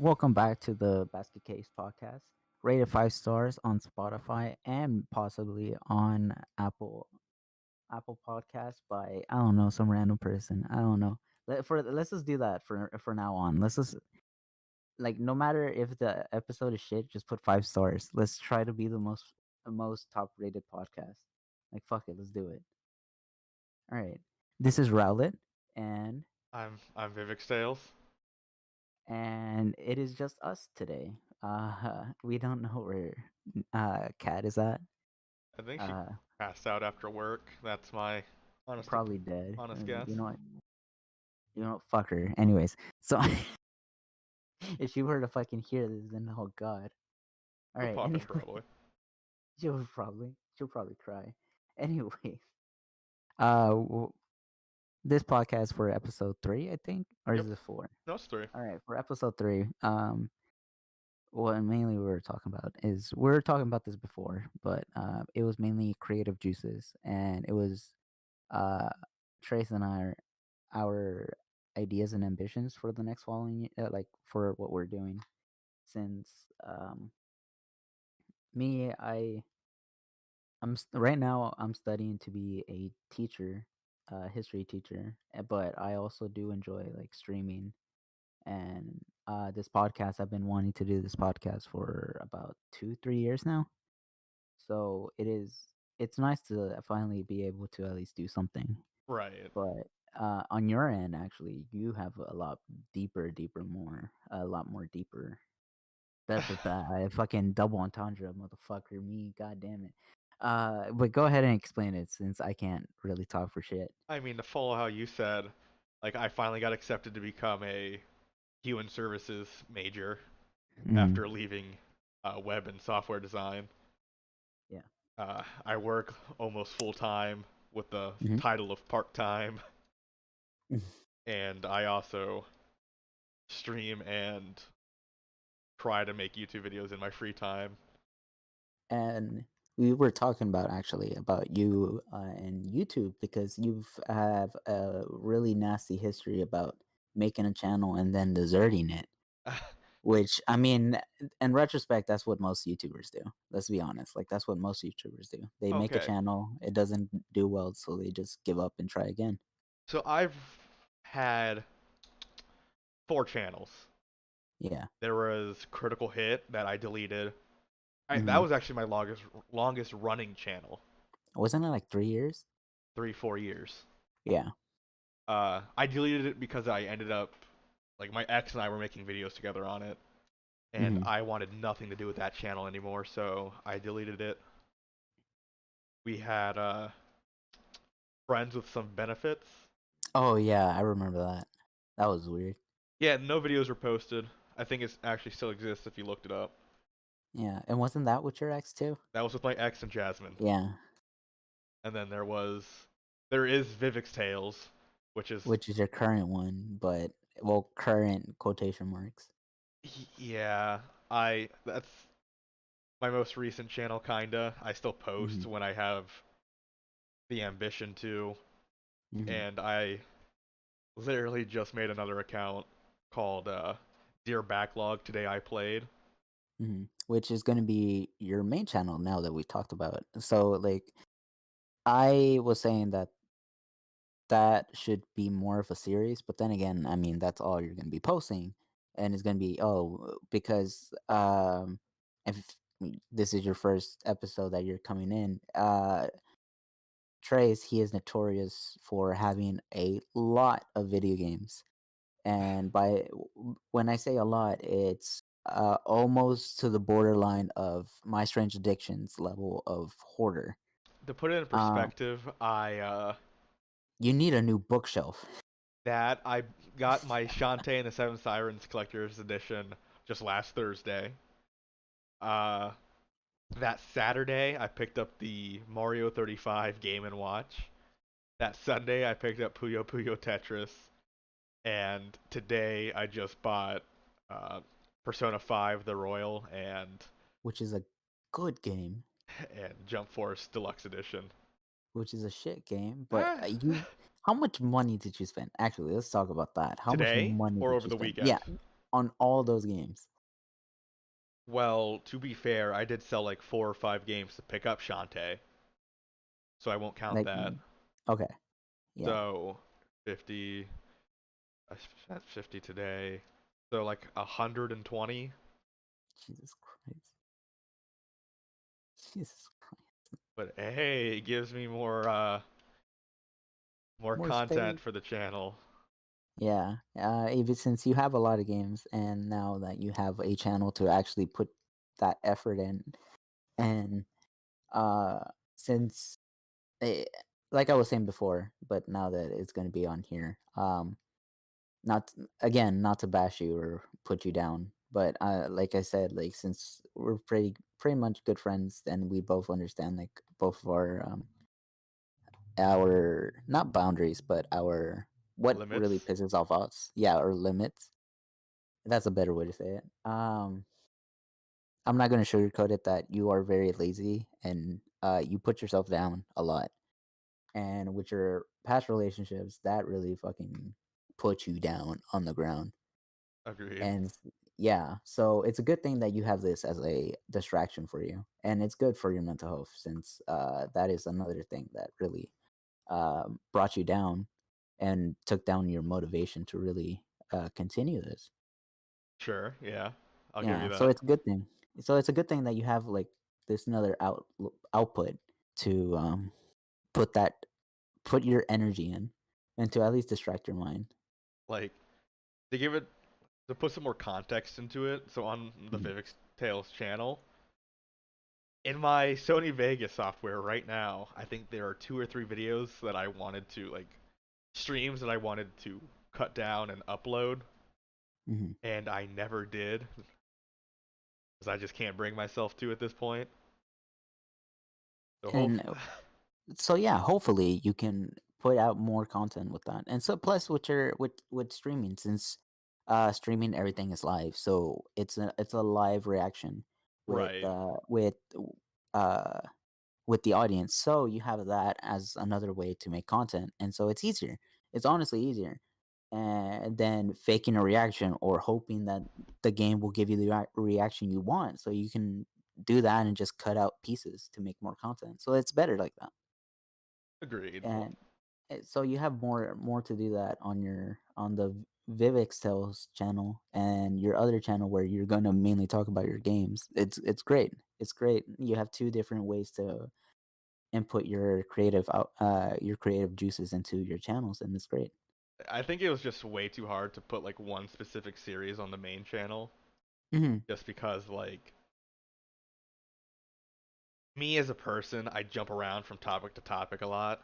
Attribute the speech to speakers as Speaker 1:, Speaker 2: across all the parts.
Speaker 1: Welcome back to the Basket Case podcast. Rated 5 stars on Spotify and possibly on Apple Podcasts by I don't know some random person. I don't know. Let's just do that for now on. Let's just like no matter if the episode is shit, just put 5 stars. Let's try to be the most top rated podcast. Like fuck it, let's do it. All right. This is Rowlet and
Speaker 2: I'm VivixTales.
Speaker 1: it is just us today. We don't know where Cat is at.
Speaker 2: I think she
Speaker 1: Uh,
Speaker 2: passed out after work. That's my honest
Speaker 1: Probably dead.
Speaker 2: honest guess.
Speaker 1: You know what? You know what? Fuck her. Anyways, so if she were to fucking hear this, then oh god. All
Speaker 2: She'll
Speaker 1: right.
Speaker 2: pop
Speaker 1: Anyway,
Speaker 2: in probably.
Speaker 1: she'll probably cry. Anyways, uh, w- this podcast for episode 3, I think, or
Speaker 2: Yep.
Speaker 1: is it 4?
Speaker 2: No, it's three.
Speaker 1: All right, for episode 3, what mainly we were talking about is we were talking about this before, but it was mainly creative juices, and it was uh Trace and our ideas and ambitions for the next following like for what we're doing. Since me, right now I'm studying to be a teacher, history teacher, but I also do enjoy like streaming and this podcast. I've been wanting to do this podcast for about 2-3 years now. So it's nice to finally be able to at least do something.
Speaker 2: Right.
Speaker 1: But on your end, actually, you have a lot a lot more deeper. I fucking double entendre, motherfucker. Me, god damn it. But go ahead and explain it since I can't really talk for shit.
Speaker 2: I mean, to follow how you said, like I finally got accepted to become a human services major
Speaker 1: Mm,
Speaker 2: after leaving web and software design.
Speaker 1: yeah.
Speaker 2: I work almost full time with the
Speaker 1: Hmm.
Speaker 2: title of part time, and I also stream and try to make YouTube videos in my free time.
Speaker 1: And we were talking about actually about you and YouTube because you've have a really nasty history about making a channel and then deserting it. Which I mean, in retrospect, that's what most YouTubers do. Let's be honest. Like that's what most YouTubers do. They make a
Speaker 2: Okay,
Speaker 1: channel, it doesn't do well, so they just give up and try again.
Speaker 2: so I've had four channels.
Speaker 1: Yeah.
Speaker 2: There was Critical Hit that I deleted. That
Speaker 1: Hmm.
Speaker 2: was actually my longest running channel,
Speaker 1: Wasn't it like 3 years?
Speaker 2: 3 4 years.
Speaker 1: Yeah.
Speaker 2: I deleted it because I ended up like my ex and I were making videos together on it, and
Speaker 1: Hmm.
Speaker 2: I wanted nothing to do with that channel anymore, so I deleted it. We had friends with some benefits.
Speaker 1: Oh yeah, I remember that. That was weird.
Speaker 2: Yeah, no videos were posted. I think it actually still exists if you looked it up.
Speaker 1: Yeah, and wasn't that with your ex too?
Speaker 2: That was with my ex and Jasmine.
Speaker 1: Yeah,
Speaker 2: And then there is Vivix Tales, which is
Speaker 1: which is your current one, but well, current quotation marks.
Speaker 2: yeah, I that's my most recent channel kinda. I still
Speaker 1: Hmm.
Speaker 2: post when I have the ambition to,
Speaker 1: Hmm.
Speaker 2: and I literally just made another account called Dear Backlog Today I Played.
Speaker 1: Which is going to be your main channel now that we talked about it. So, like, I was saying that that should be more of a series, but then again, I mean, that's all you're going to be posting, and it's going to be because if this is your first episode that you're coming in, Trace, he is notorious for having a lot of video games, and when I say a lot, it's almost to the borderline of My Strange Addictions level of hoarder.
Speaker 2: To put it in
Speaker 1: Uh,
Speaker 2: perspective, I
Speaker 1: you need a new bookshelf.
Speaker 2: that I got my Shantae and the Seven Sirens Collector's Edition just last Thursday. Uh, that Saturday I picked up the Mario 35 Game and Watch. That Sunday I picked up Puyo Puyo Tetris, and today I just bought uh, Persona 5 The Royal
Speaker 1: Which is a good game,
Speaker 2: and Jump Force Deluxe Edition.
Speaker 1: which is a shit game. But
Speaker 2: Eh,
Speaker 1: how much money did you spend? Actually, let's talk about that. How much
Speaker 2: today
Speaker 1: money
Speaker 2: or
Speaker 1: did
Speaker 2: over
Speaker 1: you
Speaker 2: the
Speaker 1: spend? Yeah,
Speaker 2: weekend?
Speaker 1: on all those games.
Speaker 2: Well, to be fair, I did sell like 4 or 5 games to pick up Shantae, so I won't count
Speaker 1: Like,
Speaker 2: that.
Speaker 1: okay, yeah,
Speaker 2: So 50, I spent 50 today. So like 120.
Speaker 1: Jesus Christ, Jesus Christ,
Speaker 2: But hey, it gives me more
Speaker 1: more space.
Speaker 2: content for the channel.
Speaker 1: Yeah, even since you have a lot of games, and now that you have a channel to actually put that effort in, and uh, since eh, like I was saying before, but now that it's going to be on here, not again, not to bash you or put you down, but like I said, like since we're pretty much good friends, and we both understand like both of our not boundaries, but our what really
Speaker 2: Limits.
Speaker 1: pisses off us, yeah, our limits. That's a better way to say it. I'm not gonna sugarcoat it that you are very lazy, and you put yourself down a lot. And with your past relationships, that really fucking put you down on the ground.
Speaker 2: Agreed.
Speaker 1: And yeah, so it's a good thing that you have this as a distraction for you, and it's good for your mental health, since that is another thing that really brought you down and took down your motivation to really continue this.
Speaker 2: Sure, yeah. I'll give you
Speaker 1: Yeah, so
Speaker 2: that.
Speaker 1: it's a good thing. So it's a good thing that you have like this another output to put that put your energy in, and to at least distract your mind.
Speaker 2: Like to give it to put some more context into it. So on the
Speaker 1: Mhm,
Speaker 2: VivixTales channel, in my Sony Vegas software right now, I think there are 2 or 3 videos that I wanted to like streams that I wanted to cut down and upload,
Speaker 1: mhm.
Speaker 2: and I never did because I just can't bring myself to at this point. So hope
Speaker 1: And so yeah, hopefully you can put out more content with that. And so plus with your with streaming, since streaming everything is live, so it's a live reaction with
Speaker 2: right.
Speaker 1: uh with the audience. So you have that as another way to make content, and so it's easier. It's honestly easier, and than faking a reaction or hoping that the game will give you the reaction you want. So you can do that and just cut out pieces to make more content. So it's better like that.
Speaker 2: Agreed. Well,
Speaker 1: And so you have more to do that on your on the VivixTales channel and your other channel where you're going to mainly talk about your games. It's great. It's great. You have two different ways to input your creative juices into your channels, and it's great.
Speaker 2: I think it was just way too hard to put like one specific series on the main channel
Speaker 1: Hmm.
Speaker 2: just because like me as a person, I jump around from topic to topic a lot.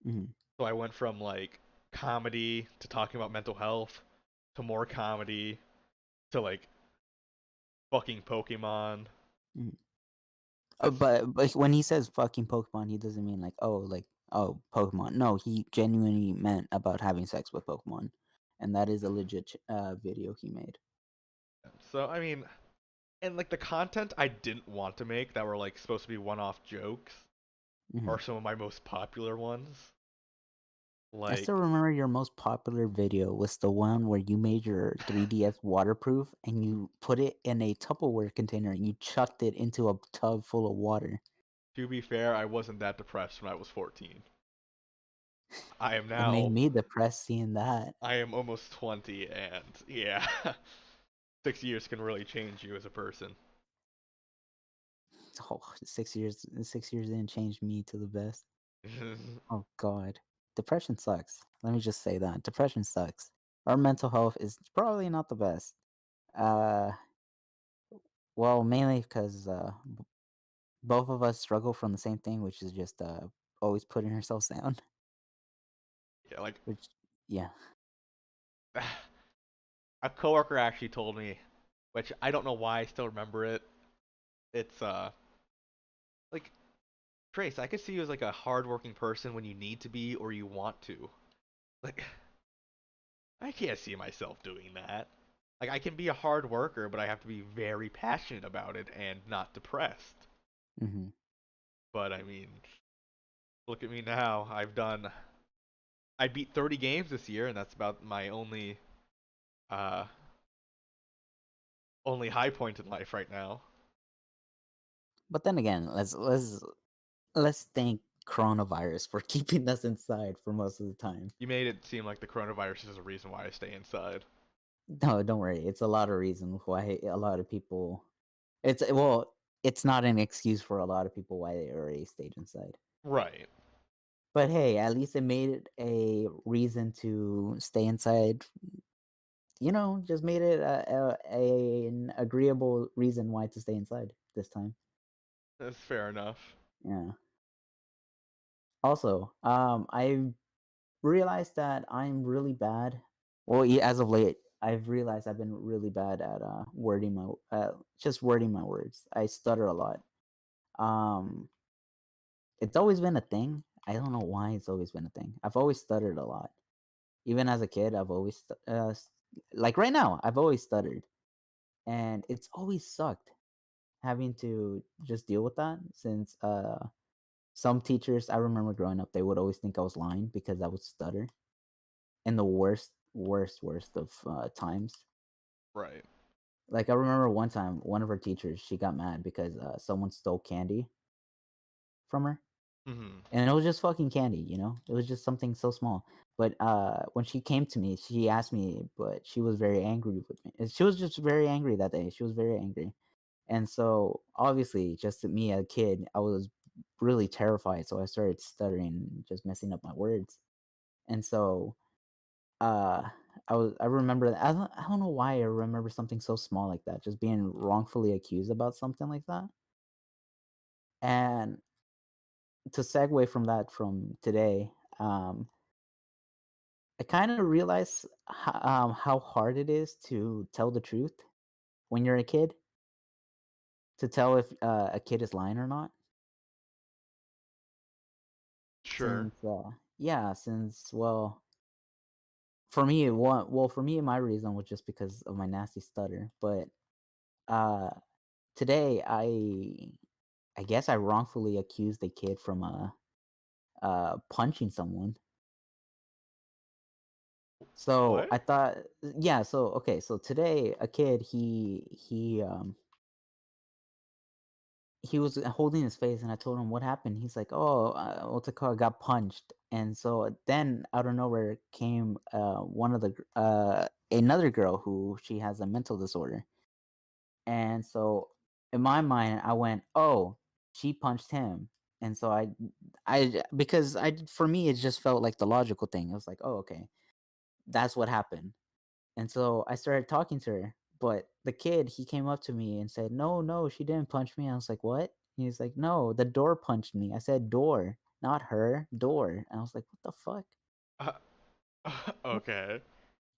Speaker 1: Hmm.
Speaker 2: So I went from like comedy to talking about mental health to more comedy to like fucking Pokemon.
Speaker 1: Hmm.
Speaker 2: That's
Speaker 1: But when he says fucking Pokemon, he doesn't mean like oh Pokemon. No, he genuinely meant about having sex with Pokemon, and that is a legit video he made.
Speaker 2: so I mean, and like the content I didn't want to make that were like supposed to be one-off jokes
Speaker 1: Hmm.
Speaker 2: are some of my most popular ones.
Speaker 1: I
Speaker 2: Like
Speaker 1: still remember your most popular video was the one where you made your 3DS waterproof and you put it in a Tupperware container and you chucked it into a tub full of water.
Speaker 2: to be fair, I wasn't that depressed when I was 14. I am
Speaker 1: It made
Speaker 2: now
Speaker 1: me depressed seeing that.
Speaker 2: I am almost 20 and yeah, 6 years can really change you as a person.
Speaker 1: Oh, 6 years. 6 years didn't change me to the best. Oh God, depression sucks. Let me just say that depression sucks. Our mental health is probably not the best. Uh, well, mainly because both of us struggle from the same thing, which is just always putting ourselves down.
Speaker 2: Yeah, like
Speaker 1: Which, yeah.
Speaker 2: a coworker actually told me, which I don't know why I still remember it. It's like Trace, I could see you as like a hardworking person when you need to be or you want to. Like I can't see myself doing that. Like I can be a hard worker, but I have to be very passionate about it and not depressed.
Speaker 1: Hmm.
Speaker 2: But I mean, look at me now. I beat 30 games this year, and that's about my only uh only high point in life right now.
Speaker 1: But then again, let's thank coronavirus for keeping us inside for most of the time.
Speaker 2: You made it seem like the coronavirus is a reason why I stay inside.
Speaker 1: No, don't worry. It's a lot of reasons why a lot of people. It's well, it's not an excuse for a lot of people why they already stayed inside.
Speaker 2: Right.
Speaker 1: But hey, at least it made it a reason to stay inside. Just made it an agreeable reason why to stay inside this time.
Speaker 2: That's fair enough.
Speaker 1: Yeah. Also, I realized that I'm really bad. Well, as of late, I've realized I've been really bad at just wording my words. I stutter a lot. Um, it's always been a thing. I don't know why it's always been a thing. I've always stuttered a lot. Even as a kid, I've always like right now, I've always stuttered, and it's always sucked having to just deal with that since some teachers I remember growing up, they would always think I was lying because I would stutter in the worst of times.
Speaker 2: Right.
Speaker 1: Like I remember one time, one of her teachers, she got mad because someone stole candy from her,
Speaker 2: Mhm.
Speaker 1: and it was just fucking candy. It was just something so small. But when she came to me, she asked me, but she was very angry with me. And she was just very angry that day. She was very angry, and so obviously, just me as a kid, I was really terrified. So I started stuttering, just messing up my words, and so uh I remember that I don't know why I remember something so small like that, just being wrongfully accused about something like that. And to segue from that from today, I kind of realized how hard it is to tell the truth when you're a kid, to tell if a kid is lying or not.
Speaker 2: Sure.
Speaker 1: Since yeah, since well, for me, for me, my reason was just because of my nasty stutter. But uh, today, I guess I wrongfully accused a kid from punching someone. So
Speaker 2: What?
Speaker 1: I thought, yeah. So okay, so today a kid he was holding his face, and I told him what happened. He's like, "Oh, what's it called? Got punched." And so then out of nowhere came one of the another girl who she has a mental disorder, and so in my mind I went, "Oh, she punched him." And so because for me it just felt like the logical thing. It was like, "Oh, okay, that's what happened." And so I started talking to her, but the kid, he came up to me and said, "No, no, she didn't punch me." I was like, "What?" He's like, "No, the door punched me." I said, "Door, not her, door." And I was like, "What the fuck?"
Speaker 2: Uh,
Speaker 1: What?
Speaker 2: okay.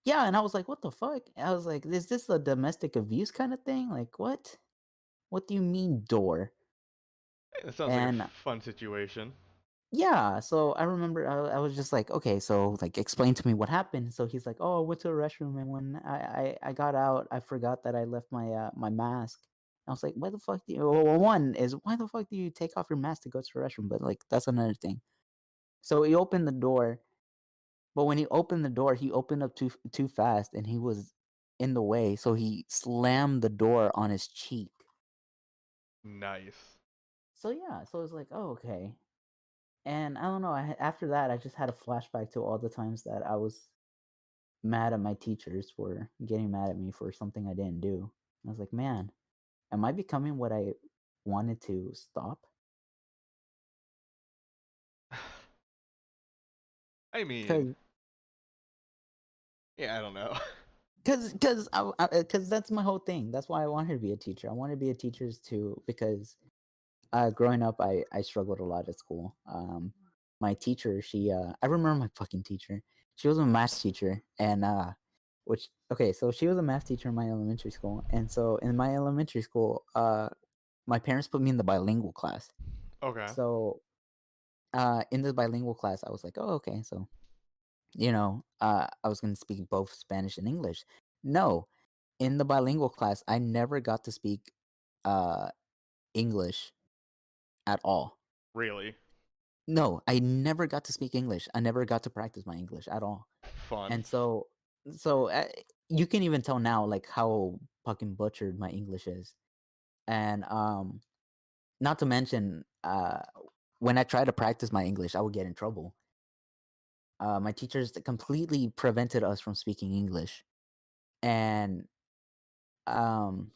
Speaker 1: Yeah, and I was like, "What the fuck?" I was like, "Is this a domestic abuse kind of thing? Like, what? What do you mean door?"
Speaker 2: It sounds like a
Speaker 1: And
Speaker 2: fun situation.
Speaker 1: yeah, so I remember I was just like, okay, so like explain to me what happened. So he's like, oh, I went to the restroom, and when I got out, I forgot that I left my mask. I was like, why the fuck do you? Well, one is why the fuck do you take off your mask to go to the restroom? But like that's another thing. So he opened the door, but when he opened the door, he opened up too fast, and he was in the way, so he slammed the door on his cheek.
Speaker 2: Nice.
Speaker 1: So yeah, so it's like, oh, okay. And I don't know. After that, I just had a flashback to all the times that I was mad at my teachers for getting mad at me for something I didn't do. I was like, man, am I becoming what I wanted to stop?
Speaker 2: I mean,
Speaker 1: Because
Speaker 2: yeah, I don't know.
Speaker 1: because that's my whole thing. That's why I wanted to be a teacher. I wanted to be a teacher too because growing up, I struggled a lot at school. My teacher, I remember my fucking teacher. She was a math teacher, and which okay, so she was a math teacher in my elementary school, and so in my elementary school, my parents put me in the bilingual class.
Speaker 2: Okay.
Speaker 1: So in the bilingual class, I was like, oh, okay, so I was gonna speak both Spanish and English. No, in the bilingual class, I never got to speak uh English at all.
Speaker 2: Really
Speaker 1: No, I never got to speak English. I never got to practice my English at all.
Speaker 2: fun.
Speaker 1: And so you can even tell now like how fucking butchered my English is. And not to mention, when I try to practice my English, I would get in trouble. My teachers completely prevented us from speaking English, and um,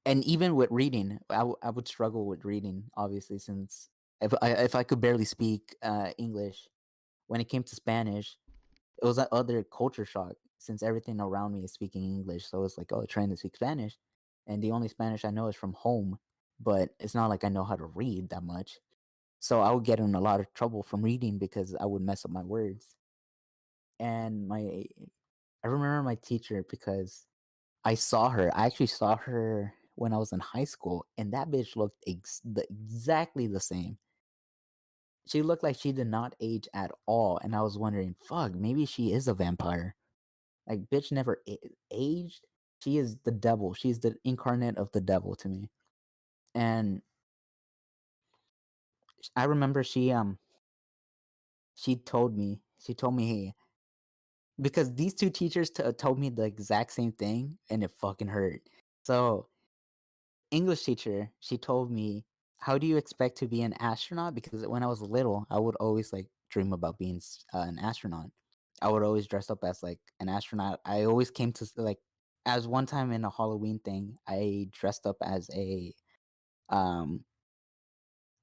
Speaker 1: and even with reading, I would struggle with reading, obviously, since if I could barely speak English, when it came to Spanish, it was that other culture shock since everything around me is speaking English. So it's like, oh, trying to speak Spanish, and the only Spanish I know is from home, but it's not like I know how to read that much. So I would get in a lot of trouble from reading because I would mess up my words. And I remember my teacher because I saw her. I actually saw her when I was in high school, and that bitch looked exactly the same. She looked like she did not age at all, and I was wondering, fuck, maybe she is a vampire. Like, bitch never aged. She is the devil. She's the incarnate of the devil to me. And I remember she told me, hey, because these two teachers told me the exact same thing, and it fucking hurt. So English teacher, she told me, "How do you expect to be an astronaut?" Because when I was little, I would always like dream about being an astronaut. I would always dress up as like an astronaut. I always came to like, as one time in a Halloween thing, I dressed up as um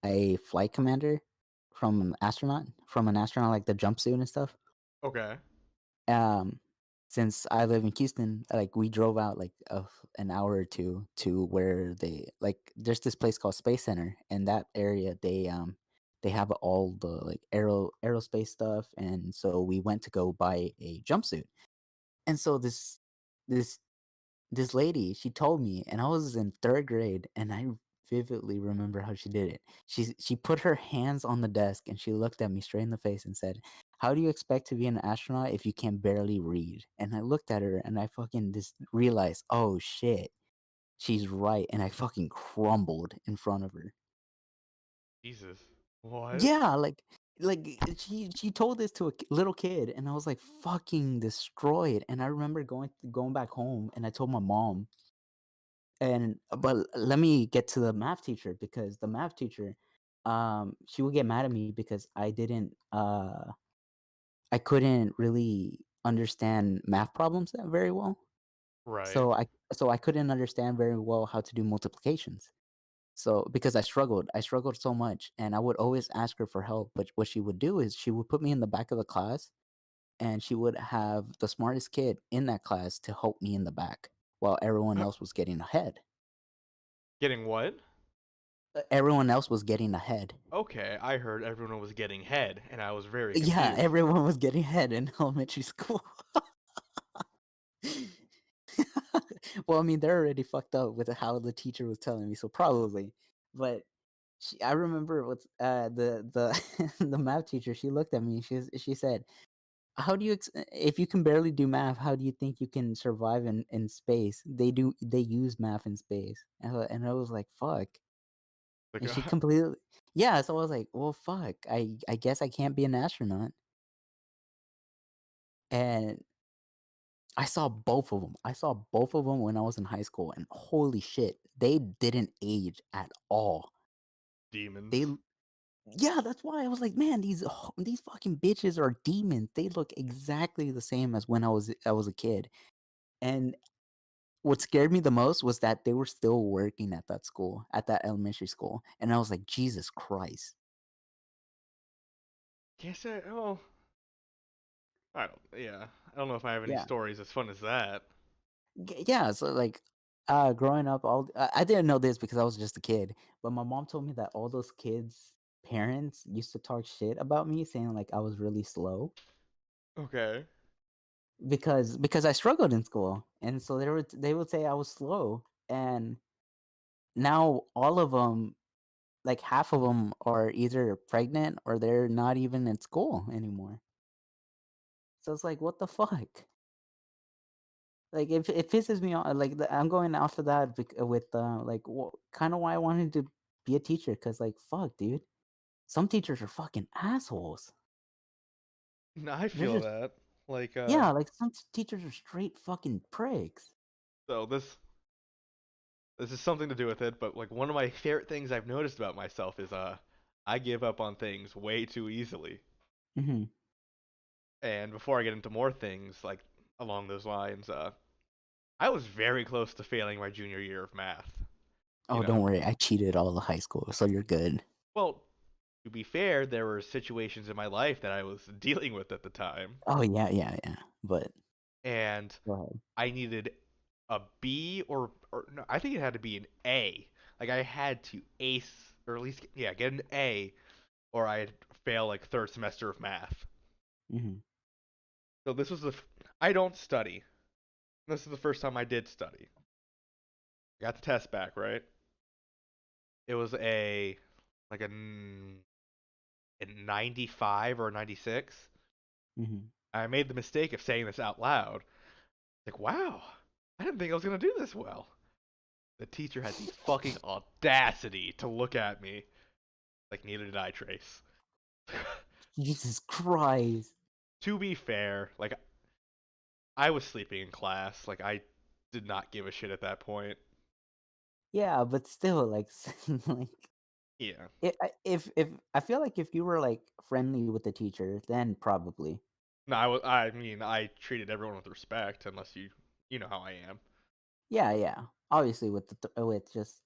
Speaker 1: a flight commander from an astronaut, like the jumpsuit and stuff.
Speaker 2: Okay.
Speaker 1: Um, since I live in Houston, like we drove out like of an hour or two to where there's this place called Space Center. In that area, they have all the like aerospace stuff, and so we went to go buy a jumpsuit. And so this this lady, she told me, and I was in third grade, and I vividly remember how she did it. She put her hands on the desk and she looked at me straight in the face and said, "How do you expect to be an astronaut if you can barely read?" And I looked at her and I fucking just realized, oh shit, she's right, and I fucking crumbled in front of her.
Speaker 2: Jesus. What?
Speaker 1: Yeah, she told this to a little kid, and I was like fucking destroyed. And I remember going back home, and I told my mom. And but let me get to the math teacher, because the math teacher, she would get mad at me because I couldn't really understand math problems very well.
Speaker 2: Right.
Speaker 1: So I couldn't understand very well how to do multiplications. So because I struggled so much, and I would always ask her for help. But what she would do is she would put me in the back of the class, and she would have the smartest kid in that class to help me in the back while everyone else was getting ahead.
Speaker 2: Getting what?
Speaker 1: Everyone else was getting ahead.
Speaker 2: Okay, I heard everyone was getting head, and I was very
Speaker 1: Yeah,
Speaker 2: confused.
Speaker 1: everyone was getting ahead in elementary school. Well, I mean, they're already fucked up with how the teacher was telling me, so probably. But I remember what the the math teacher. She looked at me. She said, "How do you if you can barely do math, how do you think you can survive in space? They use math in space." And I was like, "Fuck."
Speaker 2: Like,
Speaker 1: And she completely, yeah. So I was like, "Well, fuck. I guess I can't be an astronaut." And I saw both of them. I saw both of them when I was in high school, and holy shit, they didn't age at all. They,
Speaker 2: demons.
Speaker 1: yeah, that's why I was like, man, these fucking bitches are demons. They look exactly the same as when I was a kid. And what scared me the most was that they were still working at that school, at that elementary school, and I was like, Jesus Christ.
Speaker 2: Can't say. Oh, I don't. Yeah, I don't know if I have any
Speaker 1: Yeah,
Speaker 2: stories as fun as that.
Speaker 1: yeah. So like, growing up, I didn't know this because I was just a kid, but my mom told me that all those kids' parents used to talk shit about me, saying like I was really slow
Speaker 2: Okay.
Speaker 1: because I struggled in school, and so they would say I was slow, and now all of them, like half of them, are either pregnant or they're not even in school anymore. So it's like, what the fuck? Like it pisses me off. Like I'm going after that with like kind of why I wanted to be a teacher, because like fuck, dude, some teachers are fucking assholes.
Speaker 2: No, I
Speaker 1: They're
Speaker 2: feel
Speaker 1: just
Speaker 2: that. Like
Speaker 1: Yeah, like some teachers are straight fucking pricks.
Speaker 2: so this is something to do with it, but like one of my favorite things I've noticed about myself is I give up on things way too easily.
Speaker 1: Hmm.
Speaker 2: And before I get into more things like along those lines, I was very close to failing my junior year of math. You
Speaker 1: Oh, don't
Speaker 2: know,
Speaker 1: worry, I cheated all the high school, so you're good.
Speaker 2: well, to be fair, there were situations in my life that I was dealing with at the time,
Speaker 1: Oh yeah, yeah, yeah. But
Speaker 2: and
Speaker 1: go ahead.
Speaker 2: I needed a B or no, I think it had to be an A. Like I had to ace or at least yeah get an A or I'd fail like third semester of math.
Speaker 1: Hmm.
Speaker 2: So this was I don't study. This is the first time I did study. I got the test back right. It was a 95 or a 96.
Speaker 1: Hmm.
Speaker 2: I made the mistake of saying this out loud. Like, wow, I didn't think I was gonna do this well. The teacher had the fucking audacity to look at me like neither did I, Trace.
Speaker 1: Jesus Christ.
Speaker 2: To be fair, like I was sleeping in class. Like I did not give a shit at that point.
Speaker 1: Yeah, but still, like, like
Speaker 2: Yeah.
Speaker 1: if I feel like if you were like friendly with the teacher, then probably.
Speaker 2: No, I mean, I treated everyone with respect, unless you know how I am.
Speaker 1: Yeah, yeah. Obviously, with with just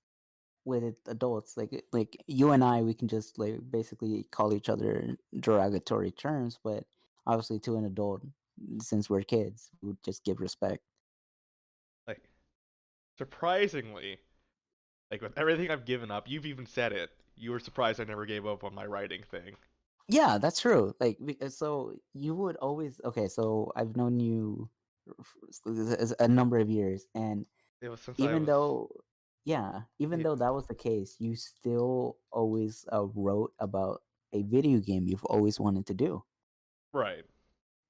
Speaker 1: with adults, like you and I, we can just like basically call each other derogatory terms, but obviously to an adult, since we're kids, we would just give respect.
Speaker 2: Like surprisingly, like with everything I've given up, you've even said it. You were surprised I never gave up on my writing thing.
Speaker 1: Yeah, that's true. Like, so you would always okay. So I've known you a number of years, and
Speaker 2: It was since I
Speaker 1: even
Speaker 2: was
Speaker 1: though, yeah, even
Speaker 2: yeah,
Speaker 1: though that was the case, you still always wrote about a video game you've always wanted to do.
Speaker 2: right.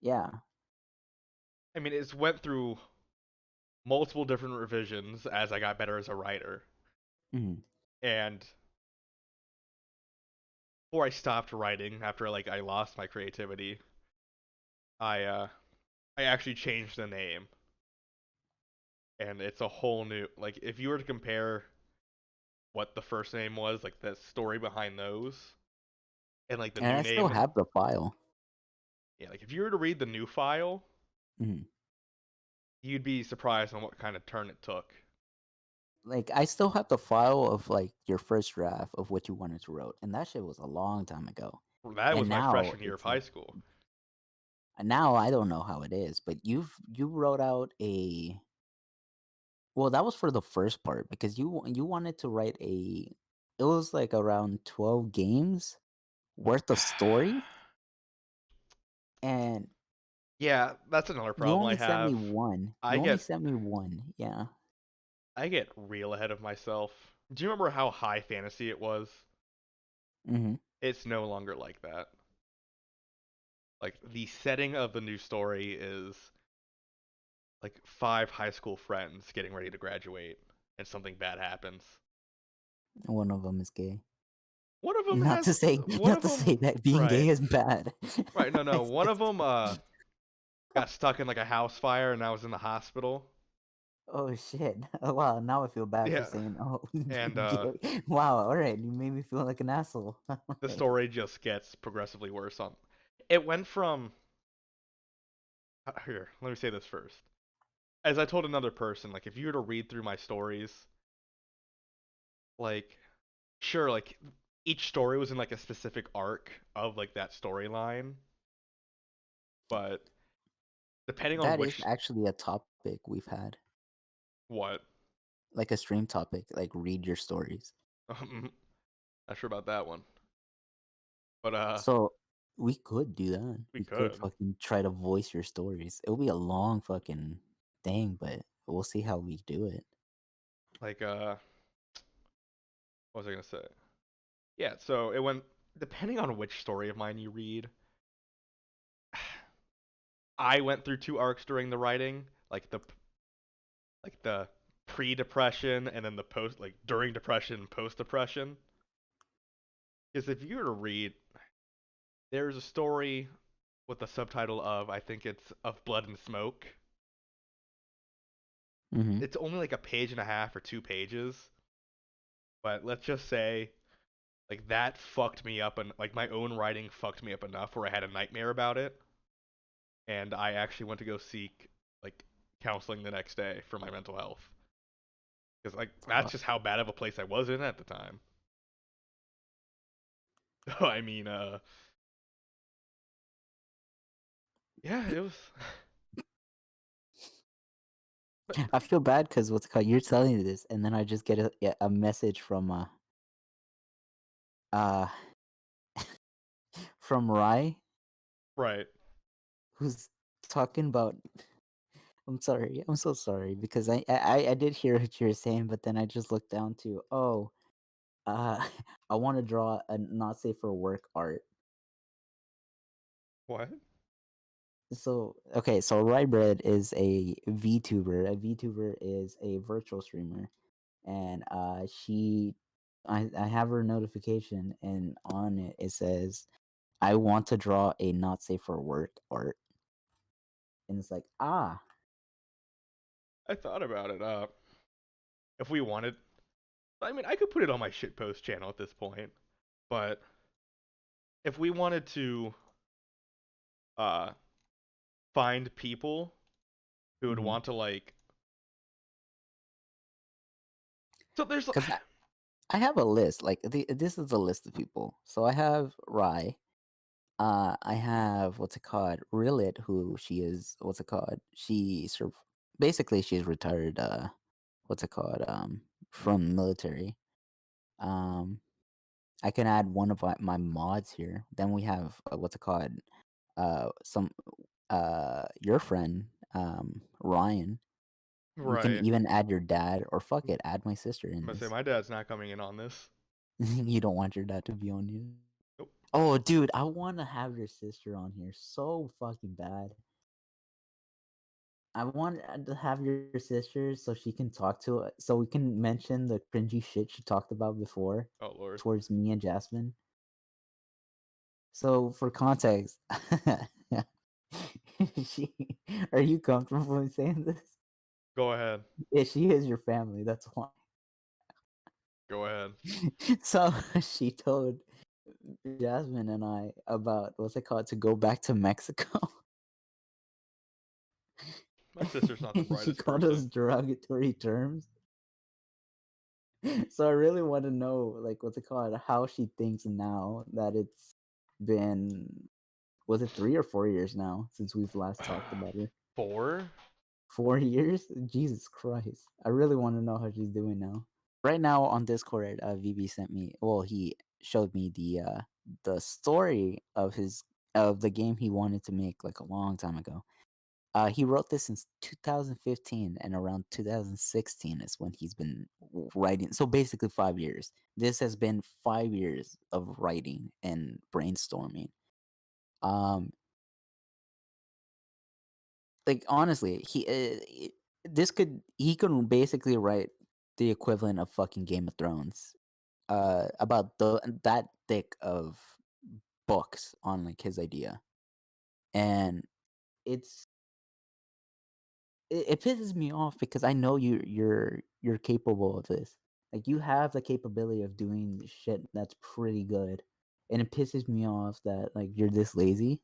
Speaker 1: Yeah.
Speaker 2: I mean, it's went through multiple different revisions as I got better as a writer,
Speaker 1: Hmm.
Speaker 2: and before I stopped writing after like I lost my creativity, I actually changed the name, and it's a whole new like if you were to compare what the first name was, like the story behind those, and like the
Speaker 1: And
Speaker 2: new
Speaker 1: I still
Speaker 2: name and
Speaker 1: have the file.
Speaker 2: yeah, like if you were to read the new file,
Speaker 1: Hmm.
Speaker 2: you'd be surprised on what kind of turn it took.
Speaker 1: Like, I still have the file of like your first draft of what you wanted to wrote, and that shit was a long time ago.
Speaker 2: That
Speaker 1: And
Speaker 2: was my
Speaker 1: now
Speaker 2: freshman year of
Speaker 1: it's
Speaker 2: high
Speaker 1: like,
Speaker 2: school.
Speaker 1: now I don't know how it is, but you wrote out a, well, that was for the first part because you wanted to write a, it was like around 12 games worth of story, and
Speaker 2: Yeah, that's another
Speaker 1: you
Speaker 2: problem I
Speaker 1: only sent me
Speaker 2: have.
Speaker 1: one.
Speaker 2: I
Speaker 1: You only
Speaker 2: get
Speaker 1: sent me one. Yeah.
Speaker 2: I get real ahead of myself. Do you remember how high fantasy it was?
Speaker 1: Hmm.
Speaker 2: It's no longer like that. Like the setting of the new story is like five high school friends getting ready to graduate and something bad happens.
Speaker 1: One of them is gay.
Speaker 2: One of them
Speaker 1: Not
Speaker 2: has
Speaker 1: to say,
Speaker 2: one
Speaker 1: not
Speaker 2: of
Speaker 1: to
Speaker 2: them
Speaker 1: say that being
Speaker 2: right.
Speaker 1: gay is bad.
Speaker 2: Right, no no,
Speaker 1: It's
Speaker 2: one of
Speaker 1: just,
Speaker 2: them got stuck in like a house fire and I was in the hospital.
Speaker 1: oh shit. Wow, now I feel bad for
Speaker 2: Yeah.
Speaker 1: saying, oh,
Speaker 2: And
Speaker 1: gay. Wow, all right, you made me feel like an asshole. All
Speaker 2: the
Speaker 1: right.
Speaker 2: story just gets progressively worse on it went from here, let me say this first. As I told another person, like if you were to read through my stories, like sure, like each story was in like a specific arc of like that storyline, but depending on
Speaker 1: That is
Speaker 2: which
Speaker 1: actually a topic we've had,
Speaker 2: what
Speaker 1: like a stream topic, like read your stories.
Speaker 2: not sure about that one, but
Speaker 1: So we could do that.
Speaker 2: we
Speaker 1: We could
Speaker 2: could
Speaker 1: fucking try to voice your stories. It'll be a long fucking thing, but we'll see how we do it.
Speaker 2: like what was I gonna say? Yeah, so it went depending on which story of mine you read. I went through two arcs during the writing, like the pre-depression and then the post, like during depression, post-depression. Because if you were to read, there's a story. with the subtitle of, I think it's Of Blood and Smoke.
Speaker 1: Mm-hmm.
Speaker 2: It's only like a page and a half or 2 pages, but let's just say like that fucked me up, and like my own writing fucked me up enough where I had a nightmare about it, and I actually went to go seek like counseling the next day for my mental health because like that's just how bad of a place I was in at the time. I mean, yeah, it was. But
Speaker 1: I feel bad because what's it called? You're telling me this, and then I just get a message uh from Rai,
Speaker 2: right,
Speaker 1: who's talking about. I'm sorry. I'm so sorry because I did hear what you were saying, but then I just looked down to uh I want to draw a not safe for work art.
Speaker 2: what?
Speaker 1: So okay, so Rybread is a VTuber. A VTuber is a virtual streamer, and I have her notification, and on it it says, "I want to draw a not safe for work art," and it's like, ah,
Speaker 2: I thought about it. If we wanted, I mean, I could put it on my shitpost channel at this point, but if we wanted to, uh, find people who would
Speaker 1: because
Speaker 2: want to like, so there's,
Speaker 1: I have a list. Like this is a list of people. So I have Rai. I have what's it called? Rillit, who she is. What's it called? Basically she's retired. What's it called? From military. Um, I can add one of my mods here. Then we have what's it called? Some your friend Ryan. We can
Speaker 2: right.
Speaker 1: even add your dad, or fuck it, add my sister
Speaker 2: I'm
Speaker 1: in
Speaker 2: gonna say
Speaker 1: this.
Speaker 2: my dad's not coming in on this.
Speaker 1: You don't want your dad to be on here.
Speaker 2: Nope.
Speaker 1: Oh, dude, I want to have your sister on here so fucking bad. I want to have your sister so she can talk to it, so we can mention the cringy shit she talked about before
Speaker 2: Oh lord.
Speaker 1: towards me and Jasmine. So, for context, she, are you comfortable in saying this?
Speaker 2: Go ahead.
Speaker 1: Yeah, she is your family. That's why.
Speaker 2: Go ahead.
Speaker 1: So she told Jasmine and I about what's it called to go back to Mexico.
Speaker 2: My sister's not the
Speaker 1: She
Speaker 2: brightest
Speaker 1: called us
Speaker 2: person.
Speaker 1: derogatory terms. So I really want to know, like, what's it called? How she thinks now that it's been, was it 3 or 4 years now since we've last talked about her?
Speaker 2: 4?
Speaker 1: 4 years? Jesus Christ! I really want to know how she's doing now. Right now on Discord, VB sent me. Well, he showed me the story of the game he wanted to make like a long time ago. He wrote this since 2015, and around 2016 is when he's been writing. So basically, 5 years. This has been 5 years of writing and brainstorming. Um, like honestly, he could basically write the equivalent of fucking Game of Thrones. About that thick of books on like his idea, and it's it pisses me off because I know you're capable of this. Like you have the capability of doing shit that's pretty good, and it pisses me off that like you're this lazy.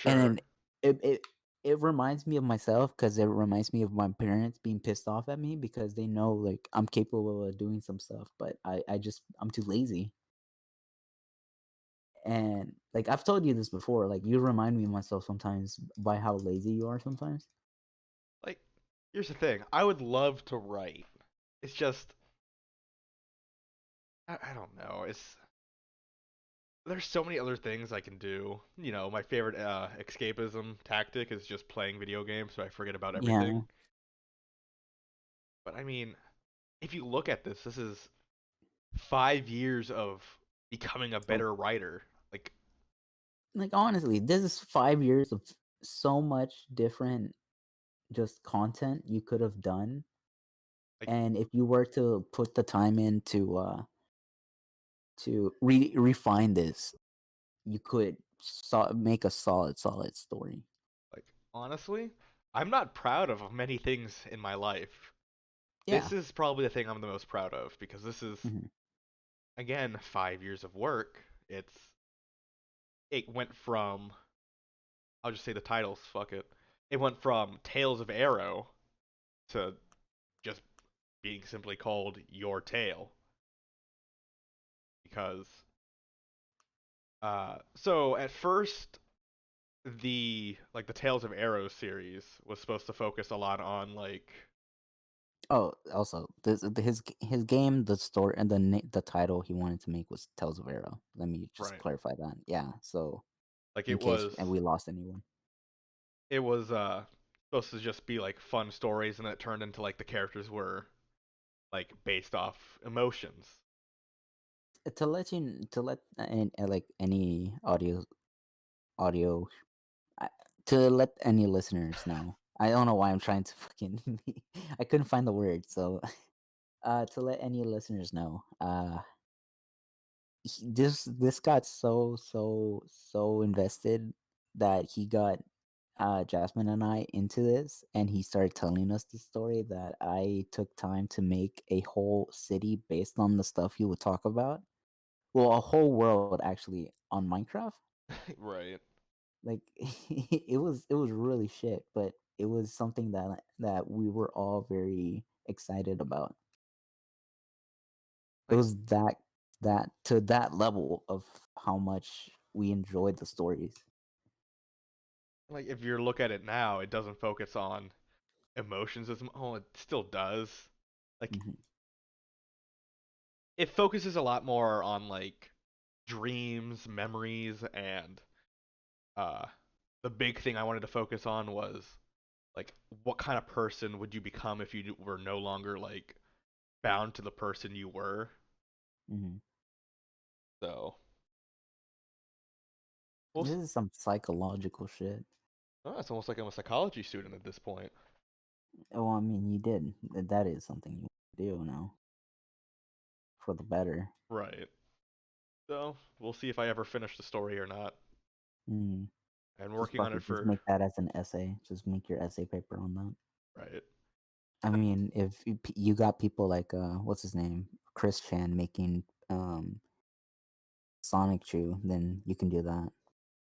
Speaker 1: And
Speaker 2: Sure.
Speaker 1: then it reminds me of myself because it reminds me of my parents being pissed off at me because they know like I'm capable of doing some stuff, but I'm too lazy. And like I've told you this before, like you remind me of myself sometimes by how lazy you are sometimes.
Speaker 2: Like, here's the thing. I would love to write. It's just, I don't know. There's so many other things I can do. You know, my favorite escapism tactic is just playing video games so I forget about
Speaker 1: Yeah.
Speaker 2: everything. But I mean, if you look at this, this is 5 years of becoming a
Speaker 1: So
Speaker 2: better writer. Like,
Speaker 1: like honestly, this is 5 years of so much different just content you could have done.
Speaker 2: like
Speaker 1: And if you were to put the time in to refine this, you could. make a solid story.
Speaker 2: Like honestly, I'm not proud of many things in my life.
Speaker 1: Yeah.
Speaker 2: This is probably the thing I'm the most proud of because this is
Speaker 1: Hmm.
Speaker 2: again 5 years of work. It went from, I'll just say the titles, fuck it. It went from Tales of Arrow to just being simply called Your Tale because so at first the Tales of Arrow series was supposed to focus a lot on like
Speaker 1: Oh, also, his game, the story, and the title he wanted to make was Tales of Arrow. Let me just
Speaker 2: right
Speaker 1: clarify that. Yeah. So
Speaker 2: like
Speaker 1: in case and we lost anyone.
Speaker 2: it was supposed to just be like fun stories and then it turned into like the characters were like based off emotions.
Speaker 1: To let like any audio I, to let any listeners know. I don't know why I'm trying to fucking I couldn't find the word. So to let any listeners know, this got so invested that he got Jasmine and I into this, and he started telling us the story that I took time to make a whole city based on the stuff he would talk about. Well, a whole world actually on Minecraft.
Speaker 2: Right.
Speaker 1: Like it was really shit, but it was something that we were all very excited about. It
Speaker 2: Like
Speaker 1: was that to that level of how much we enjoyed the stories.
Speaker 2: like if you look at it now, it doesn't focus on emotions as much. Oh, it still does. Like
Speaker 1: Hmm.
Speaker 2: it focuses a lot more on like dreams, memories, and uh the big thing I wanted to focus on was like what kind of person would you become if you were no longer like bound to the person you were.
Speaker 1: Hmm.
Speaker 2: So we'll
Speaker 1: This
Speaker 2: see.
Speaker 1: is some psychological shit.
Speaker 2: Oh, it's almost like I'm a psychology student at this point.
Speaker 1: Oh, I mean, you did. That is something you do now for the better.
Speaker 2: Right. So we'll see if I ever finish the story or not.
Speaker 1: Mm.
Speaker 2: I'm
Speaker 1: Just
Speaker 2: working on
Speaker 1: fuck
Speaker 2: it
Speaker 1: it. Just
Speaker 2: for
Speaker 1: make that as an essay. Just make your essay paper on that.
Speaker 2: right.
Speaker 1: I mean, if you got people like what's his name, Chris Chan making Sonic Chew, then you can do that.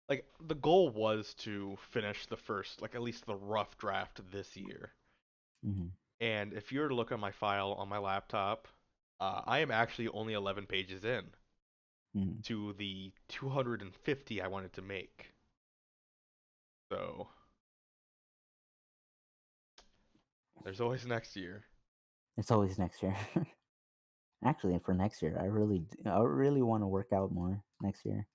Speaker 2: Like the goal was to finish the first, like at least the rough draft this year.
Speaker 1: Hmm.
Speaker 2: And if you were to look at my file on my laptop, I am actually only 11 pages in
Speaker 1: Hmm.
Speaker 2: to the 250 I wanted to make. So there's always next year.
Speaker 1: It's always next year. Actually, for next year, I really want to work out more next year.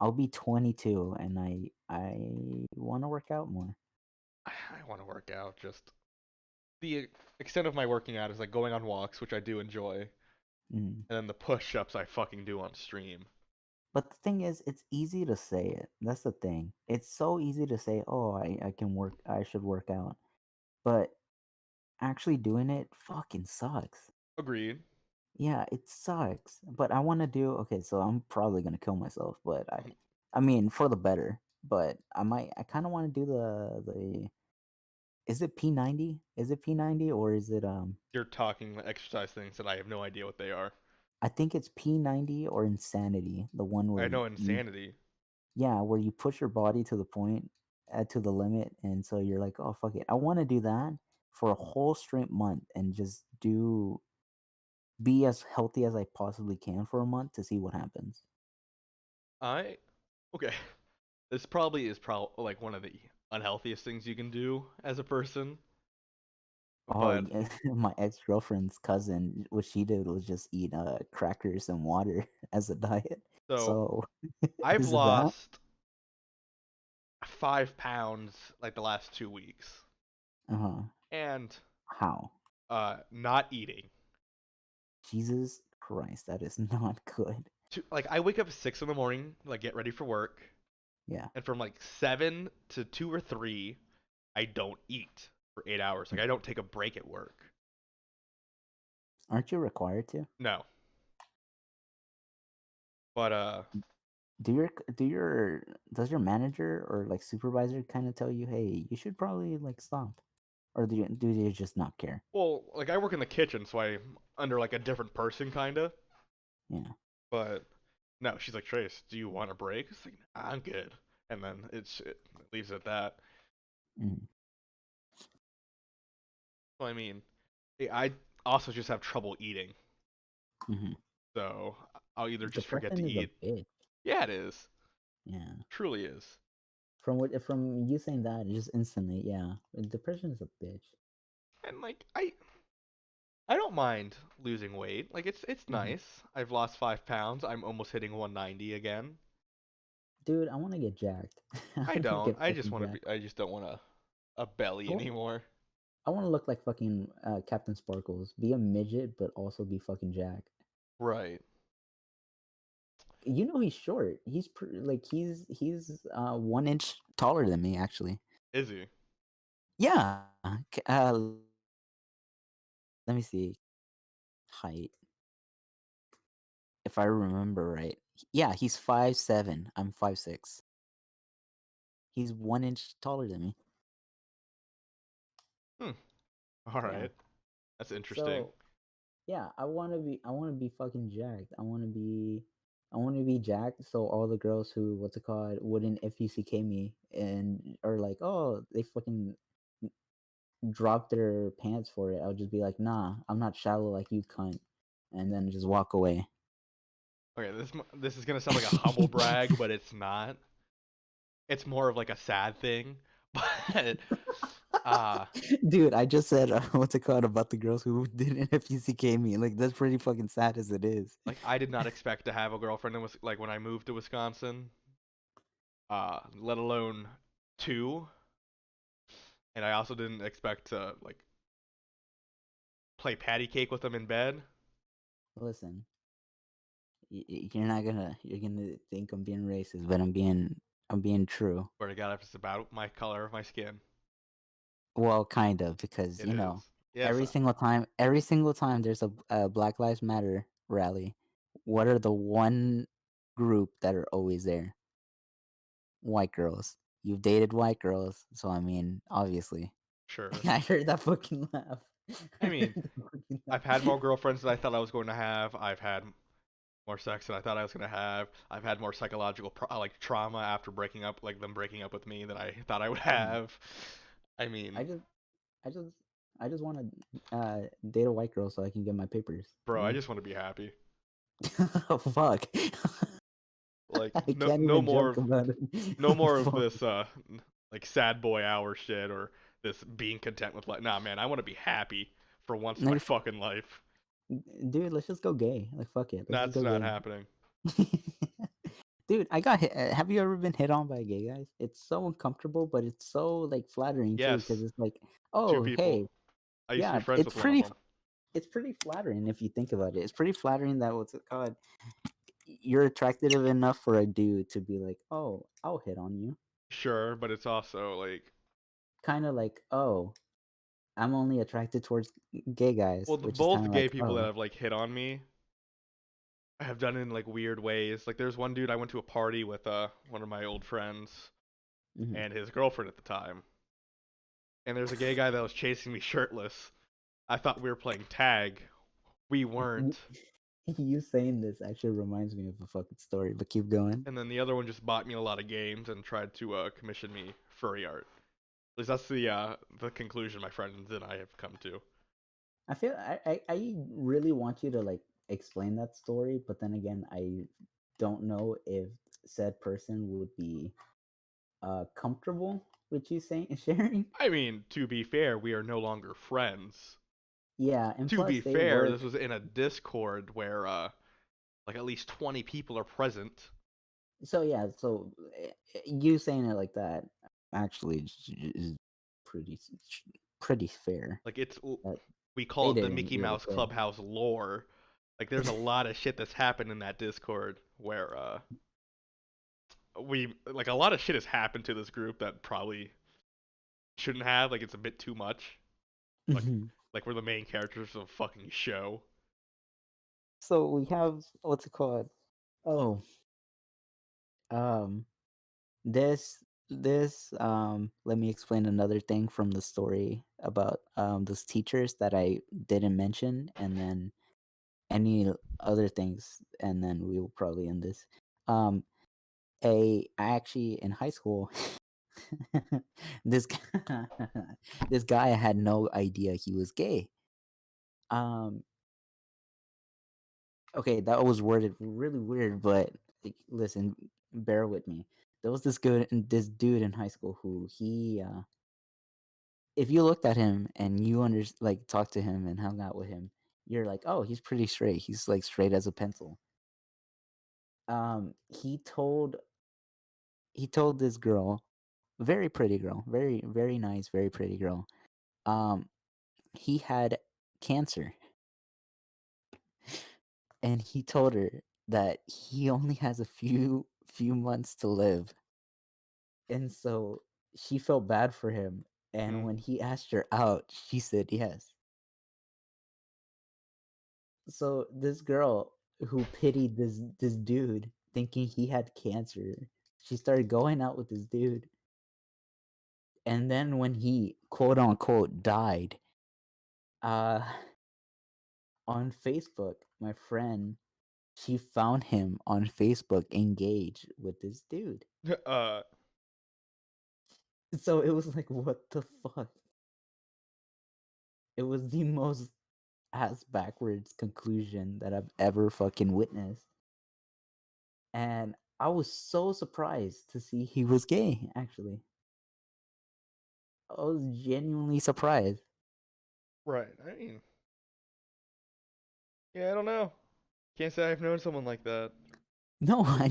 Speaker 1: I'll be 22, and I want to work out more.
Speaker 2: I want to work out. Just the extent of my working out is like going on walks, which I do enjoy,
Speaker 1: Mm.
Speaker 2: and then the push-ups I fucking do on stream.
Speaker 1: But the thing is, it's easy to say it. That's the thing. It's so easy to say, "Oh, I can work. I should work out," but actually doing it fucking sucks.
Speaker 2: Agreed.
Speaker 1: Yeah, it sucks. But I want to do okay, so I'm probably gonna kill myself, but I mean for the better. But I kind of want to do the is it P90? Is it P90 or is it
Speaker 2: You're talking exercise things that I have no idea what they are.
Speaker 1: I think it's P90 or Insanity, the one where
Speaker 2: I know
Speaker 1: you
Speaker 2: insanity.
Speaker 1: yeah, where you push your body to the point to the limit, and so you're like, "Oh, fuck it. I want to do that for a whole straight month and just do be as healthy as I possibly can for a month to see what happens."
Speaker 2: I okay. This probably is like one of the unhealthiest things you can do as a person.
Speaker 1: Oh,
Speaker 2: But
Speaker 1: yeah, my ex-girlfriend's cousin, what she did was just eat crackers and water as a diet.
Speaker 2: so
Speaker 1: So,
Speaker 2: I've
Speaker 1: is it that?
Speaker 2: lost 5 pounds like the last 2 weeks,
Speaker 1: Uh-huh.
Speaker 2: and
Speaker 1: How?
Speaker 2: not eating.
Speaker 1: Jesus Christ, that is not good.
Speaker 2: Like I wake up at 6 in the morning, like get ready for work,
Speaker 1: Yeah.
Speaker 2: and from like 7 to 2 or 3, I don't eat for 8 hours. Like I don't take a break at work.
Speaker 1: Aren't you required to?
Speaker 2: No, but
Speaker 1: Do your do your does your manager or like supervisor kind of tell you, hey, you should probably like stop, or do they just not care?
Speaker 2: Well, like I work in the kitchen, so I'm under like a different person, kinda.
Speaker 1: Yeah.
Speaker 2: But no, she's like, Trace, do you want a break? It's like, nah, I'm good. And then it leaves it at that.
Speaker 1: Mm-hmm.
Speaker 2: So I mean, I also just have trouble eating,
Speaker 1: Mm-hmm.
Speaker 2: so I'll either just forget to
Speaker 1: Depression is a
Speaker 2: eat.
Speaker 1: bitch.
Speaker 2: Yeah, it is.
Speaker 1: Yeah.
Speaker 2: Truly is.
Speaker 1: From you saying that, just instantly, yeah. Depression is a bitch.
Speaker 2: And like I don't mind losing weight. Like it's
Speaker 1: Mm-hmm.
Speaker 2: nice. I've lost 5 pounds. I'm almost hitting 190 again.
Speaker 1: Dude, I want to get jacked. I
Speaker 2: I
Speaker 1: want to
Speaker 2: don't.
Speaker 1: get
Speaker 2: I just
Speaker 1: fucking
Speaker 2: want to be.
Speaker 1: jacked.
Speaker 2: I just don't want a belly
Speaker 1: I want
Speaker 2: anymore.
Speaker 1: I want to look like fucking Captain Sparkles. Be a midget, but also be fucking jacked.
Speaker 2: Right.
Speaker 1: You know he's short. Like he's 1 inch taller than me actually.
Speaker 2: Is he?
Speaker 1: Yeah. Let me see height if I remember right. Yeah, he's 5'7". I'm 5'6". He's 1 inch taller than me.
Speaker 2: Hmm. All
Speaker 1: Yeah.
Speaker 2: right. That's interesting.
Speaker 1: So yeah, I want to be fucking jacked. I want to be jacked so all the girls who what's it called wouldn't fuck me and or like oh they fucking drop their pants for it. I'll just be like, nah, I'm not shallow like you cunt, and then just walk away.
Speaker 2: Okay, this is gonna sound like a humble brag, but it's not. It's more of like a sad thing. But uh
Speaker 1: Dude, I just said what's it called about the girls who didn't fuck me. Like that's pretty fucking sad as it is.
Speaker 2: like I did not expect to have a girlfriend in like when I moved to Wisconsin. Let alone two. And I also didn't expect to like play patty cake with them in bed.
Speaker 1: Listen, you're gonna think I'm being racist, but I'm being true.
Speaker 2: Swear to God, if it's about my color of my skin,
Speaker 1: Well, kind of, because
Speaker 2: it is. Yes,
Speaker 1: every single time there's a Black Lives Matter rally, what are the one group that are always there? White girls. You've dated white girls, so I mean, obviously.
Speaker 2: sure.
Speaker 1: I heard that fucking laugh. I
Speaker 2: I
Speaker 1: heard
Speaker 2: mean,
Speaker 1: that fucking
Speaker 2: I've had more
Speaker 1: laugh.
Speaker 2: girlfriends than I thought I was going to have. I've had more sex than I thought I was going to have. I've had more psychological like trauma after breaking up, like them breaking up with me, than I thought I would
Speaker 1: Mhm.
Speaker 2: have. I
Speaker 1: I
Speaker 2: mean,
Speaker 1: just, I just, I just want to date a white girl so I can get my papers.
Speaker 2: bro,
Speaker 1: You
Speaker 2: I
Speaker 1: know?
Speaker 2: just want to be happy.
Speaker 1: Oh fuck!
Speaker 2: Like
Speaker 1: I
Speaker 2: no
Speaker 1: can't even joke about it.
Speaker 2: no more of
Speaker 1: Fuck.
Speaker 2: this like sad boy hour shit or this being content with life. Nah, man, I want to be happy for once in my
Speaker 1: Like,
Speaker 2: fucking life.
Speaker 1: dude, let's just go gay. Like, fuck it. Let's just
Speaker 2: That's
Speaker 1: go
Speaker 2: not
Speaker 1: gay.
Speaker 2: happening.
Speaker 1: Dude, I got hit. Have you ever been hit on by gay guys? It's so uncomfortable, but it's so like flattering too, because
Speaker 2: Yes,
Speaker 1: it's like,
Speaker 2: two
Speaker 1: oh,
Speaker 2: people.
Speaker 1: hey,
Speaker 2: I used to be
Speaker 1: yeah,
Speaker 2: friends with one of them.
Speaker 1: it's pretty flattering if you think about it. It's pretty flattering that what's it called? You're attractive enough for a dude to be like, oh, I'll hit on you.
Speaker 2: Sure, but it's also like,
Speaker 1: Kind of like, oh, I'm only attracted towards gay guys,
Speaker 2: well,
Speaker 1: which is kind
Speaker 2: both
Speaker 1: of
Speaker 2: gay
Speaker 1: like,
Speaker 2: people that
Speaker 1: oh,
Speaker 2: have like hit on me have done it in like weird ways. Like there's one dude I went to a party with one of my old friends
Speaker 1: mhm.
Speaker 2: and his girlfriend at the time. And there's a gay guy that was chasing me shirtless. I thought we were playing tag. We weren't.
Speaker 1: You saying this actually reminds me of a fucking story, but keep going.
Speaker 2: And then the other one just bought me a lot of games and tried to commission me furry art. At least that's the conclusion my friends and I have come to.
Speaker 1: I really want you to like explain that story, but then again, I don't know if said person would be comfortable with you saying sharing.
Speaker 2: I mean, to be fair, we are no longer friends.
Speaker 1: Yeah, and
Speaker 2: To
Speaker 1: plus
Speaker 2: be
Speaker 1: they
Speaker 2: fair, this
Speaker 1: work.
Speaker 2: was in a Discord where like at least 20 people are present.
Speaker 1: So yeah, so you saying it like that actually is pretty pretty fair.
Speaker 2: Like it's
Speaker 1: That
Speaker 2: we
Speaker 1: they
Speaker 2: call it the
Speaker 1: didn't
Speaker 2: Mickey
Speaker 1: really
Speaker 2: Mouse
Speaker 1: care.
Speaker 2: Clubhouse lore. Like there's a lot of shit that's happened in that Discord where we like a lot of shit has happened to this group that probably shouldn't have. Like it's a bit too much. Like like we're the main characters of a fucking show.
Speaker 1: So we have what's it called? Oh, Um, this let me explain another thing from the story about those teachers that I didn't mention, and then any other things, and then we will probably end this. Um, I actually in high school, this guy, this guy had no idea he was gay. Um, okay, that was worded really weird, but like, listen, bear with me. There was this dude in high school who if you looked at him and you like talked to him and hung out with him, you're like, oh, he's pretty straight. He's like straight as a pencil. He told this girl, very pretty girl, very nice, very pretty girl. Um, he had cancer, and he told her that he only has a few months to live, and so she felt bad for him. And
Speaker 2: Mm.
Speaker 1: when he asked her out, she said yes. So this girl who pitied this dude, thinking he had cancer, she started going out with this dude. And then when he quote unquote died, uh on Facebook, my friend, she found him on Facebook engaged with this dude.
Speaker 2: uh,
Speaker 1: So it was like, what the fuck? It was the most ass backwards conclusion that I've ever fucking witnessed. And I was so surprised to see he was gay, actually. I was genuinely surprised.
Speaker 2: right. I mean, yeah, I don't know. Can't say I've known someone like that.
Speaker 1: No, I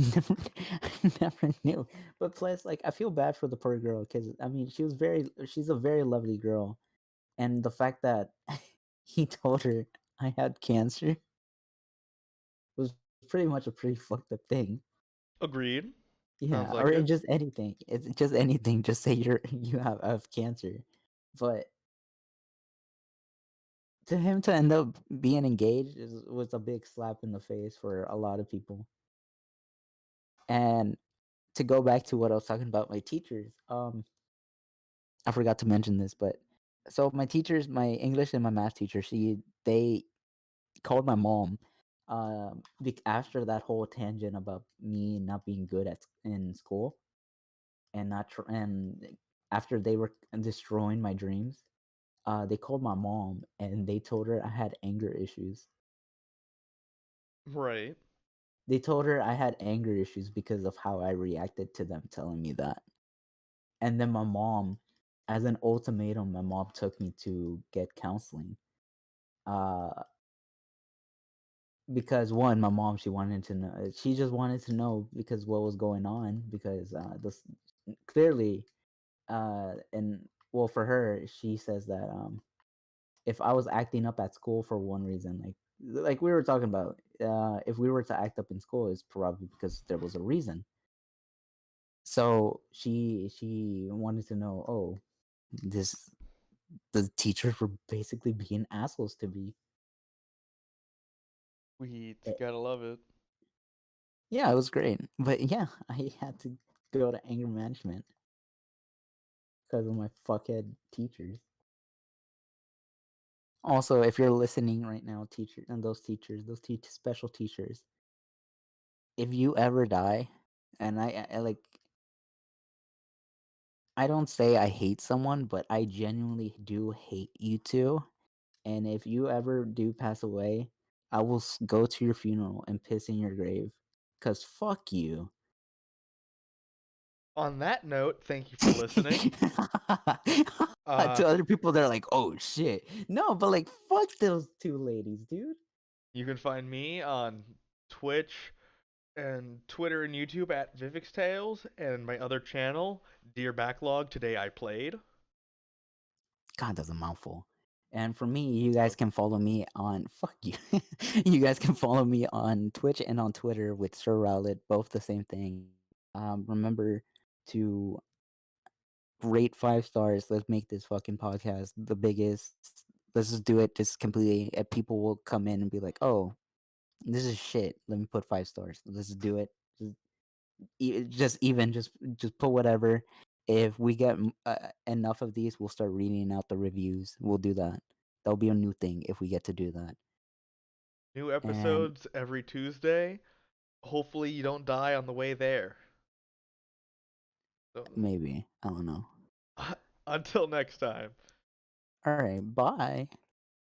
Speaker 1: never knew. But plus, like, I feel bad for the poor girl because I mean, she's a very lovely girl, and the fact that he told her I had cancer was pretty much a pretty fucked up thing.
Speaker 2: Agreed.
Speaker 1: Yeah,
Speaker 2: Sounds
Speaker 1: or
Speaker 2: like
Speaker 1: it
Speaker 2: it.
Speaker 1: just anything. It's just anything. Just say you have cancer, but to him to end up being engaged was a big slap in the face for a lot of people. And to go back to what I was talking about, my teachers. I forgot to mention this, but so my teachers, my English and my math teacher, they called my mom after that whole tangent about me not being good in school and not and after they were destroying my dreams. They called my mom and they told her I had anger issues.
Speaker 2: Right.
Speaker 1: They told her I had anger issues because of how I reacted to them telling me that. And then my mom, as an ultimatum, my mom took me to get counseling. Uh, because one, my mom, she wanted to know. She just wanted to know because what was going on. Because this clearly, and well, for her, she says that if I was acting up at school for one reason, like we were talking about, if we were to act up in school, it's probably because there was a reason. So she wanted to know, oh, this the teachers were basically being assholes to me.
Speaker 2: Sweet.
Speaker 1: Eh,
Speaker 2: Gotta love it.
Speaker 1: Yeah, it was great, but yeah, I had to go to anger management because of my fuckhead teachers. Also, if you're listening right now, teacher and those teachers, special teachers, if you ever die, and I like, I don't say I hate someone, but I genuinely do hate you too. And if you ever do pass away, I will go to your funeral and piss in your grave. Cause fuck you.
Speaker 2: On that note, thank you for listening. Uh,
Speaker 1: To other people, they're like, "Oh shit." No, but like, fuck those two ladies, dude.
Speaker 2: you can find me on Twitch and Twitter and YouTube at VivixTales, and my other channel, Dear Backlog. Today I played.
Speaker 1: God, that's a mouthful. And for me, you guys
Speaker 2: Oh,
Speaker 1: can follow me on fuck you. You guys can follow me on Twitch and on Twitter with Sir Rowlet, both the same thing. Remember to rate 5 stars. Let's make this fucking podcast the biggest. Let's just do it just completely. And people will come in and be like, "Oh, this is shit. Let me put 5 stars. Let's just do it." Just Just put whatever. If we get enough of these, we'll start reading out the reviews. We'll do that. That'll be a new thing if we get to do that.
Speaker 2: New
Speaker 1: And
Speaker 2: episodes every Tuesday. Hopefully you don't die on the way there. So,
Speaker 1: maybe, I don't know.
Speaker 2: until next time.
Speaker 1: All right, bye.